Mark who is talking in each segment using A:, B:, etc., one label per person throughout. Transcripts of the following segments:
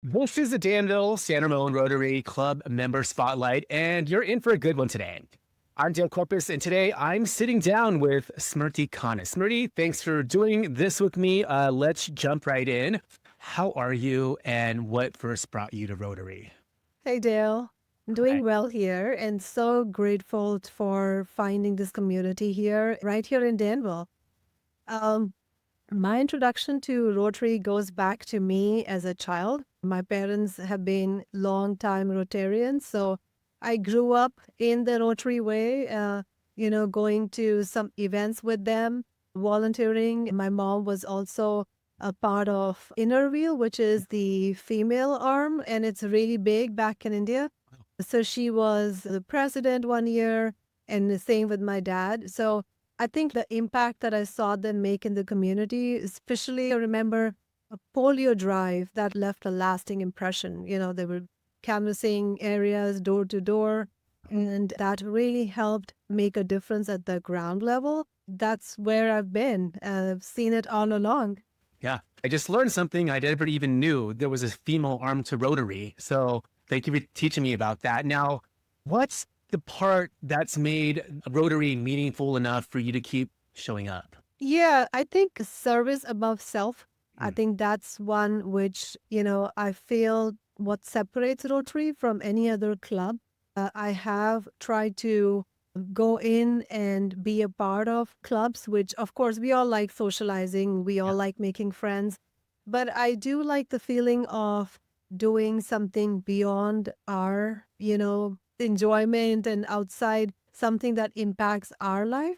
A: This is the Danville San Ramon Rotary Club member spotlight, and you're in for a good one today. I'm Dan Corpus, and today I'm sitting down with Smriti Khanna. Smriti, thanks for doing this with me. Let's jump right in. How are you, and what first brought you to Rotary?
B: Hey Dale, I'm
A: Hi.
B: doing well here and so grateful for finding this community here, right here in Danville. Um, my introduction to Rotary goes back to me as a child. My parents have been long-time Rotarians, so I grew up in the Rotary way, going to some events with them, volunteering. My mom was also a part of Inner Wheel, which is the female arm, and it's really big back in India. So she was the president one year, and the same with my dad. So I think the impact that I saw them make in the community, especially I remember a polio drive that left a lasting impression. They were canvassing areas door to door, and that really helped make a difference at the ground level. That's where I've been. I've seen it all along.
A: Yeah, I just learned something I never even knew. There was a female arm to Rotary. So thank you for teaching me about that. Now, what's the part that's made Rotary meaningful enough for you to keep showing up?
B: Yeah, I think service above self. I
A: Mm,
B: think that's one which, I feel what separates Rotary from any other club. I have tried to go in and be a part of clubs, which of course we all like socializing, we
A: yeah.
B: all like making friends. But I do like the feeling of doing something beyond our, enjoyment and outside something that impacts our life.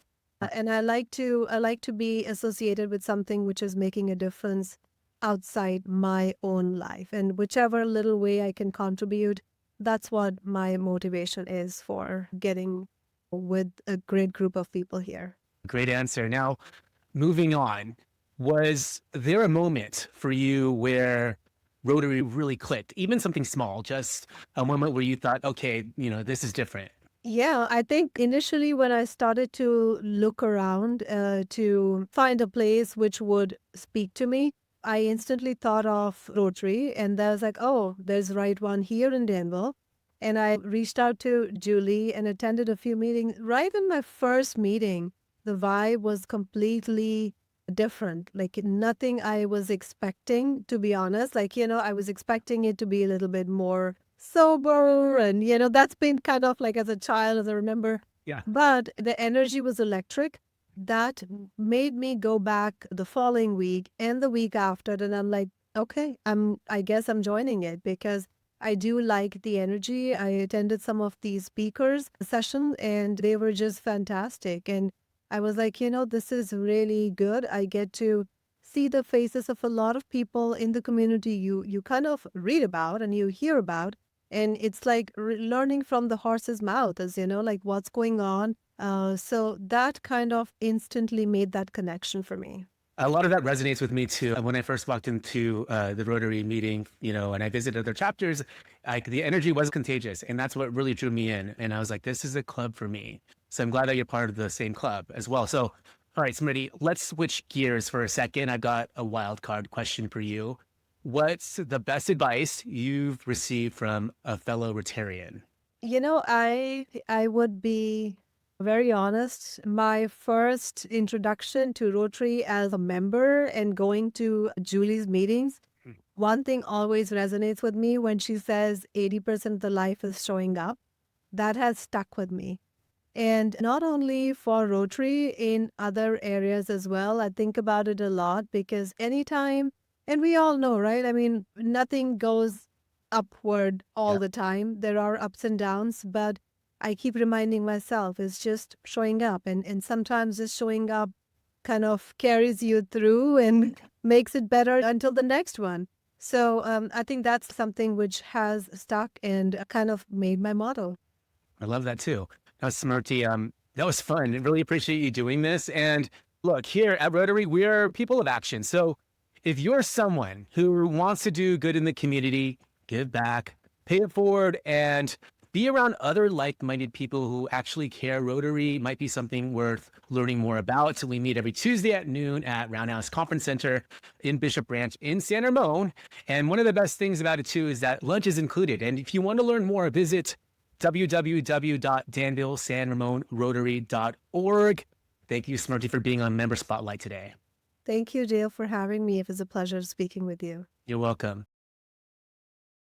B: And I like to be associated with something which is making a difference outside my own life. And whichever little way I can contribute, that's what my motivation is for getting with a great group of people here.
A: Great answer. Now, moving on, was there a moment for you where Rotary really clicked, even something small, just a moment where you thought, okay, this is different?
B: Yeah, I think initially when I started to look around to find a place which would speak to me, I instantly thought of Rotary, and I was like, oh, there's right one here in Danville. And I reached out to Julie and attended a few meetings. Right in my first meeting, the vibe was completely different. Like nothing I was expecting, to be honest. Like, I was expecting it to be a little bit more sober, and that's been kind of like as a child, as I remember.
A: Yeah.
B: But the energy was electric. That made me go back the following week and the week after, and I'm like, okay, I guess I'm joining it because I do like the energy. I attended some of these speakers sessions and they were just fantastic, and I was like, this is really good. I get to see the faces of a lot of people in the community you kind of read about and you hear about, and it's like learning from the horse's mouth, as like what's going on. So that kind of instantly made that connection for me.
A: A lot of that resonates with me too. When I first walked into the Rotary meeting, and I visited their chapters, like the energy was contagious, and that's what really drew me in. And I was like, "This is a club for me." So I'm glad that you're part of the same club as well. So, all right, Smriti, let's switch gears for a second. I've got a wild card question for you. What's the best advice you've received from a fellow Rotarian?
B: I would be very honest. My first introduction to Rotary as a member and going to Julie's meetings,
A: Hmm.
B: one thing always resonates with me when she says 80% of the life is showing up. That has stuck with me. And not only for Rotary, in other areas as well. I think about it a lot because anytime, and we all know, right? I mean, nothing goes upward all
A: Yeah.
B: the time. There are ups and downs, but I keep reminding myself it's just showing up. And sometimes just showing up kind of carries you through and makes it better until the next one. So I think that's something which has stuck and kind of made my motto.
A: I love that too. That was Smriti. That was fun. I really appreciate you doing this. And look, here at Rotary, we're people of action. So if you're someone who wants to do good in the community, give back, pay it forward, and be around other like-minded people who actually care. Rotary might be something worth learning more about. So we meet every Tuesday at noon at Roundhouse Conference Center in Bishop Branch in San Ramon. And one of the best things about it too is that lunch is included. And if you want to learn more, visit www.danvillesanramonrotary.org. Thank you, Smriti, for being on Member Spotlight today.
B: Thank you, Dale, for having me. It was a pleasure speaking with you.
A: You're welcome.